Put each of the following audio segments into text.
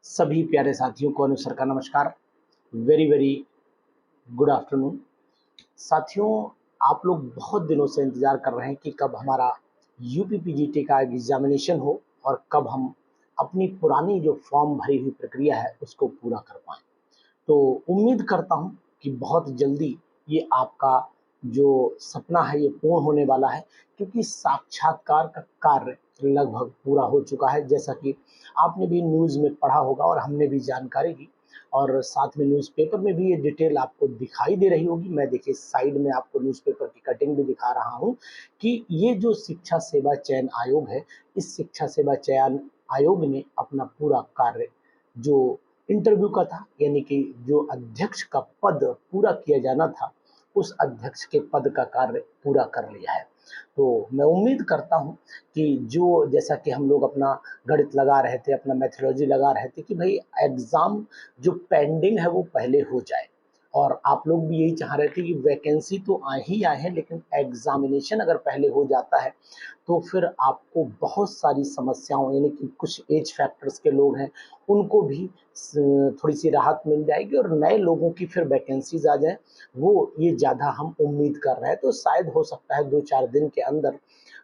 सभी प्यारे साथियों को अनुसर का नमस्कार। Very very good afternoon. साथियों, आप लोग बहुत दिनों से इंतजार कर रहे हैं कि कब हमारा यूपीपीजीटी का एग्जामिनेशन हो और कब हम अपनी पुरानी जो फॉर्म भरी हुई प्रक्रिया है उसको पूरा कर पाएं। तो उम्मीद करता हूं कि बहुत जल्दी ये आपका जो सपना है ये पूर्ण होने वाला है, क्योंकि साक्षात्कार का कार्य लगभग पूरा हो चुका है। जैसा कि आपने भी न्यूज़ में पढ़ा होगा और हमने भी जानकारी दी, और साथ में न्यूज़पेपर में भी ये डिटेल आपको दिखाई दे रही होगी। मैं देखिए साइड में आपको न्यूज़पेपर की कटिंग भी दिखा रहा हूँ कि ये जो शिक्षा सेवा चयन आयोग है, इस शिक्षा सेवा चयन आयोग ने अपना पूरा कार्य जो इंटरव्यू का था, यानी कि जो अध्यक्ष का पद पूरा किया जाना था, उस अध्यक्ष के पद का कार्य पूरा कर लिया है। तो मैं उम्मीद करता हूं कि जो जैसा कि हम लोग अपना गणित लगा रहे थे, अपना मैथोलॉजी लगा रहे थे कि भाई एग्जाम जो पेंडिंग है वो पहले हो जाए, और आप लोग भी यही चाह रहे थे कि वैकेंसी तो आए ही आए हैं, लेकिन एग्जामिनेशन अगर पहले हो जाता है तो फिर आपको बहुत सारी समस्याओं, यानी कि कुछ एज फैक्टर्स के लोग हैं उनको भी थोड़ी सी राहत मिल जाएगी और नए लोगों की फिर वैकेंसीज आ जाए, वो ये ज़्यादा हम उम्मीद कर रहे हैं। तो शायद हो सकता है 2-4 दिन के अंदर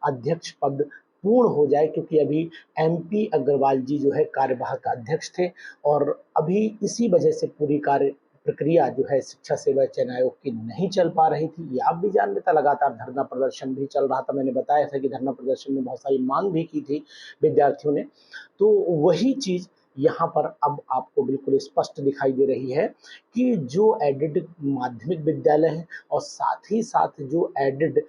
अध्यक्ष पद पूर्ण हो जाए, क्योंकि अभी एमपी अग्रवाल जी जो है कार्यवाहक अध्यक्ष थे, और अभी इसी वजह से पूरी कार्य प्रक्रिया जो है शिक्षा सेवा चयन आयोग की नहीं चल पा रही थी। ये आप भी जान लेता, लगातार धरना प्रदर्शन भी चल रहा था। मैंने बताया था कि धरना प्रदर्शन में बहुत सारी मांग भी की थी विद्यार्थियों ने। तो वही चीज यहाँ पर अब आपको बिल्कुल स्पष्ट दिखाई दे रही है कि जो एडेड माध्यमिक विद्यालय है और साथ ही साथ जो एडेड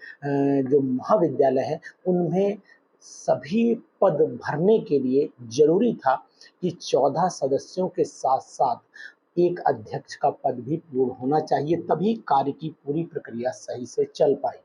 जो महाविद्यालय है, उनमें सभी पद भरने के लिए जरूरी था कि 14 सदस्यों के साथ साथ एक अध्यक्ष का पद भी पूर्ण होना चाहिए, तभी कार्य की पूरी प्रक्रिया सही से चल पाएगी।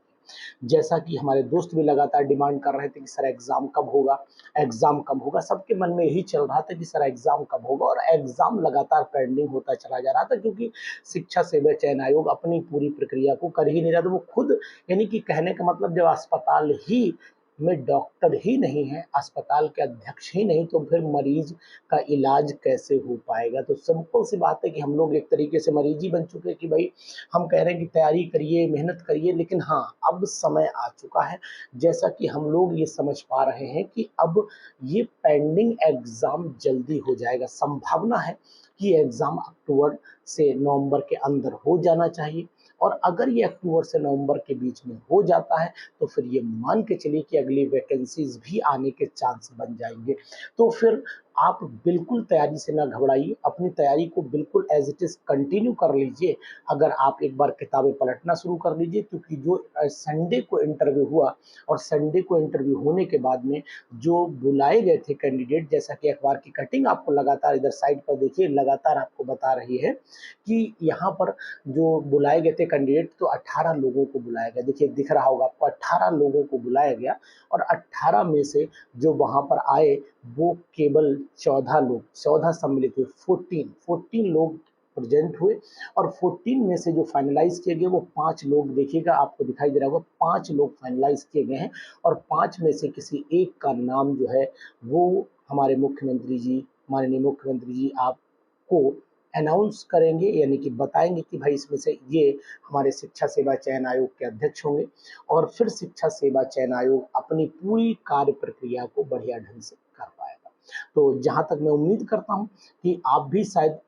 जैसा कि हमारे दोस्त भी लगातार डिमांड कर रहे थे कि सर एग्जाम कब होगा, एग्जाम कब होगा, सबके मन में यही चल रहा था कि सर एग्जाम कब होगा, और एग्जाम लगातार पेंडिंग होता चला जा रहा था, क्योंकि शिक्षा सेवा चयन आयोग अपनी पूरी प्रक्रिया को कर ही नहीं रहा था। वो खुद, यानी कि कहने का मतलब, जब अस्पताल ही में डॉक्टर ही नहीं है, अस्पताल के अध्यक्ष ही नहीं, तो फिर मरीज का इलाज कैसे हो पाएगा। तो सिंपल सी बात है कि हम लोग एक तरीके से मरीज ही बन चुके हैं कि भाई हम कह रहे हैं कि तैयारी करिए, मेहनत करिए, लेकिन हाँ, अब समय आ चुका है, जैसा कि हम लोग ये समझ पा रहे हैं कि अब ये पेंडिंग एग्जाम जल्दी हो जाएगा। संभावना है कि एग्जाम अक्टूबर से नवंबर के अंदर हो जाना चाहिए, और अगर ये अक्टूबर से नवंबर के बीच में हो जाता है तो फिर ये मान के चलिए कि अगली वैकेंसीज भी आने के चांस बन जाएंगे। तो फिर आप बिल्कुल तैयारी से ना घबराइए, अपनी तैयारी को बिल्कुल एज इट इज कंटिन्यू कर लीजिए। अगर आप एक बार किताबें पलटना शुरू कर दीजिए, क्योंकि जो संडे को इंटरव्यू हुआ, और संडे को इंटरव्यू होने के बाद में जो बुलाए गए थे कैंडिडेट, जैसा कि अखबार की कटिंग आपको लगातार इधर साइड पर देखिए, लगातार आपको बता रही है कि यहाँ पर जो बुलाए गए थे कैंडिडेट, तो 18 लोगों को बुलाया गया। देखिए दिख रहा होगा आपको, 18 लोगों को बुलाया गया, और 18 में से जो वहां पर आए वो केवल 14 लोग, 14 सम्मिलित हुए, 14 लोग प्रेजेंट हुए, और 14 में से जो फाइनलाइज किए गए वो 5 लोग, देखिएगा आपको दिखाई दे रहा होगा, 5 लोग फाइनलाइज किए गए हैं, और 5 में से किसी एक का नाम जो है वो हमारे मुख्यमंत्री जी, माननीय मुख्यमंत्री जी आपको अनाउंस करेंगे, यानी कि बताएंगे कि भाई इसमें से ये हमारे शिक्षा सेवा चयन आयोग के अध्यक्ष होंगे, और फिर शिक्षा सेवा चयन आयोग अपनी पूरी कार्य प्रक्रिया को बढ़िया ढंग से कर पाएगा। तो जहां तक मैं उम्मीद करता हूं कि आप भी शायद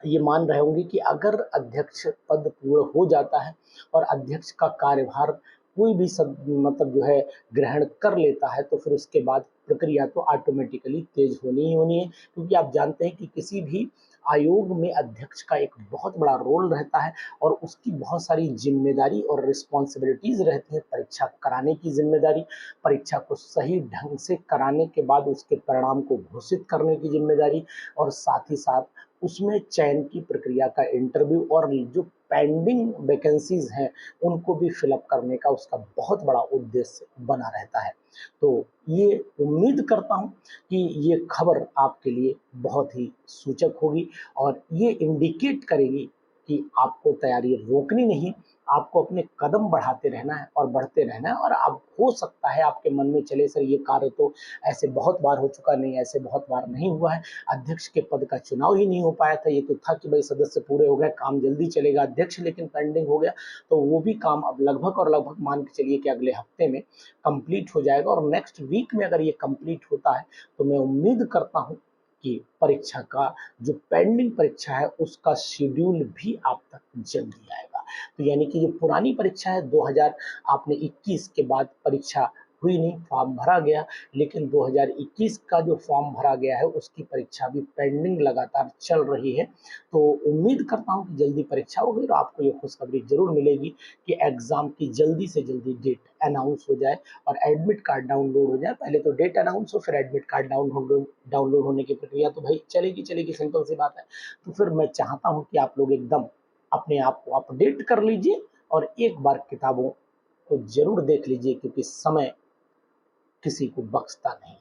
ये मान रहे होंगे कि अगर अध्यक्ष पद पूर्ण हो जाता है और अध्यक्ष का कार्यभार कोई भी सब मतलब जो है ग्रहण कर लेता है, तो फिर उसके बाद प्रक्रिया तो ऑटोमेटिकली तेज होनी ही होनी है, क्योंकि आप जानते हैं कि किसी भी आयोग में अध्यक्ष का एक बहुत बड़ा रोल रहता है, और उसकी बहुत सारी जिम्मेदारी और रिस्पॉन्सिबिलिटीज रहती है। परीक्षा कराने की जिम्मेदारी, परीक्षा को सही ढंग से कराने के बाद उसके परिणाम को घोषित करने की जिम्मेदारी, और साथ ही साथ उसमें चयन की प्रक्रिया का इंटरव्यू, और जो पेंडिंग वैकेंसीज हैं उनको भी फिलअप करने का उसका बहुत बड़ा उद्देश्य बना रहता है। तो ये उम्मीद करता हूं कि ये खबर आपके लिए बहुत ही सूचक होगी, और ये इंडिकेट करेगी कि आपको तैयारी रोकनी नहीं, आपको अपने कदम बढ़ाते रहना है और बढ़ते रहना है। और अब हो सकता है आपके मन में चले, सर ये कार्य तो ऐसे बहुत बार हो चुका, नहीं ऐसे बहुत बार नहीं हुआ है, अध्यक्ष के पद का चुनाव ही नहीं हो पाया था, ये तो था कि भाई सदस्य पूरे हो गए, काम जल्दी चलेगा, अध्यक्ष लेकिन पेंडिंग हो गया, तो वो भी काम अब लगभग और लगभग मान के चलिए कि अगले हफ्ते में कंप्लीट हो जाएगा। और नेक्स्ट वीक में अगर ये कंप्लीट होता है तो मैं उम्मीद करता हूँ कि परीक्षा का जो पेंडिंग परीक्षा है उसका शेड्यूल भी आप तक जल्दी आएगा। तो यानी कि जो पुरानी परीक्षा है 2000 आपने 21 के बाद परीक्षा हुई नहीं, फॉर्म भरा गया, लेकिन 2021 का जो फॉर्म भरा गया है उसकी परीक्षा भी पेंडिंग लगातार चल रही है। तो उम्मीद करता हूँ कि जल्दी परीक्षा होगी और आपको ये खुशखबरी जरूर मिलेगी कि एग्जाम की जल्दी से जल्दी डेट अनाउंस हो जाए और एडमिट कार्ड डाउनलोड हो जाए। पहले तो डेट अनाउंस हो, फिर एडमिट कार्ड डाउनलोड होने की प्रक्रिया तो भाई चलेगी चलेगी, सिंपल सी बात है। तो फिर मैं चाहता हूँ कि आप लोग एकदम अपने आप को अपडेट कर लीजिए और एक बार किताबों को जरूर देख लीजिए, क्योंकि समय किसी को बख्शता नहीं।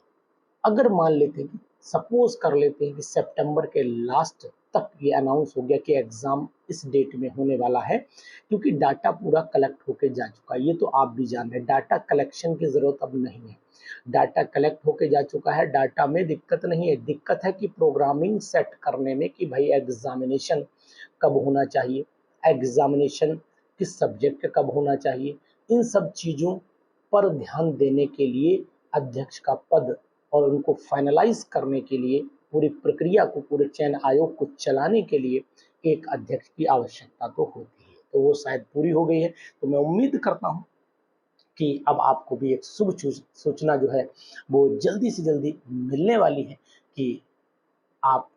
अगर मान लेते हैं कि सपोज कर लेते हैं कि सितंबर के लास्ट तक ये अनाउंस हो गया कि एग्जाम इस डेट में होने वाला है, क्योंकि डाटा पूरा कलेक्ट होके जा चुका है, ये तो आप भी जान रहे हैं, डाटा कलेक्शन की जरूरत अब नहीं है, डाटा कलेक्ट होके जा चुका है, डाटा में दिक्कत नहीं है, दिक्कत है कि प्रोग्रामिंग सेट करने में कि भाई एग्जामिनेशन कब होना चाहिए, एग्जामिनेशन किस सब्जेक्ट का कब होना चाहिए, इन सब चीज़ों पर ध्यान देने के लिए अध्यक्ष का पद और उनको फाइनलाइज करने के लिए पूरी प्रक्रिया को, पूरे चयन आयोग को चलाने के लिए एक अध्यक्ष की आवश्यकता तो होती है, तो वो शायद पूरी हो गई है। तो मैं उम्मीद करता हूँ कि अब आपको भी एक शुभ सूचना जो है वो जल्दी से जल्दी मिलने वाली है कि आप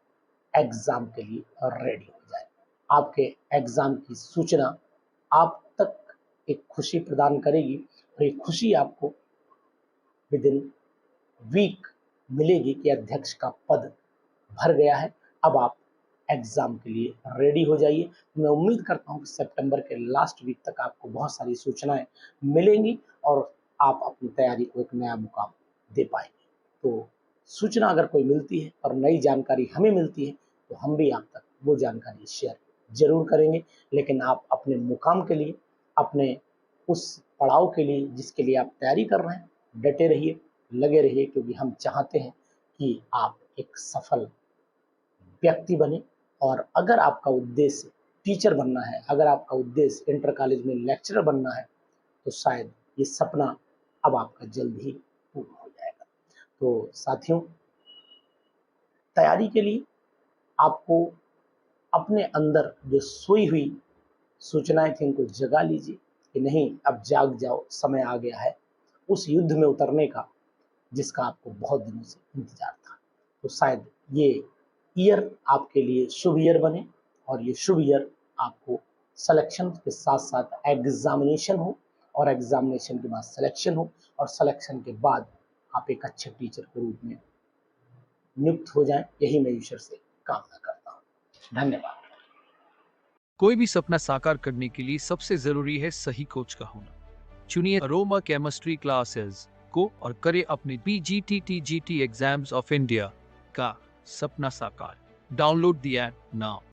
एग्जाम के लिए रेडी हो जाए। आपके एग्जाम की सूचना आप तक एक खुशी प्रदान करेगी और ये खुशी आपको विद इन वीक मिलेगी कि अध्यक्ष का पद भर गया है, अब आप एग्जाम के लिए रेडी हो जाइए। मैं उम्मीद करता हूँ कि सितंबर के लास्ट वीक तक आपको बहुत सारी सूचनाएं मिलेंगी और आप अपनी तैयारी को एक नया मुकाम दे पाएंगे। तो सूचना अगर कोई मिलती है और नई जानकारी हमें मिलती है तो हम भी आप तक वो जानकारी शेयर जरूर करेंगे, लेकिन आप अपने मुकाम के लिए, अपने उस पड़ाव के लिए जिसके लिए आप तैयारी कर रहे हैं, डटे रहिए, लगे रहिए, क्योंकि हम चाहते हैं कि आप एक सफल व्यक्ति बने। और अगर आपका उद्देश्य टीचर बनना है, अगर आपका उद्देश्य इंटर कॉलेज में लेक्चरर बनना है, तो शायद ये सपना अब आपका जल्द ही पूरा हो जाएगा। तो साथियों, तैयारी के लिए आपको अपने अंदर जो सोई हुई सूचनाएं थी उनको जगा लीजिए कि नहीं, अब जाग जाओ, समय आ गया है उस युद्ध में उतरने का जिसका आपको बहुत दिनों से इंतजार था। तो शायद ये ईयर आपके लिए शुभ ईयर बने और ये शुभ ईयर आपको सिलेक्शन के साथ साथ एग्जामिनेशन हो और एग्जामिनेशन के बाद सिलेक्शन हो और सिलेक्शन के बाद आप एक अच्छे टीचर के रूप में नियुक्त हो जाएं, यही मैं ईश्वर से कामना करता हूँ। धन्यवाद। कोई भी सपना साकार करने के लिए सबसे जरूरी है सही कोच का होना। चुनिए अरोमा केमिस्ट्री क्लासेस को और करें अपने PGT TGT exams of India का सपना साकार। Download the app now.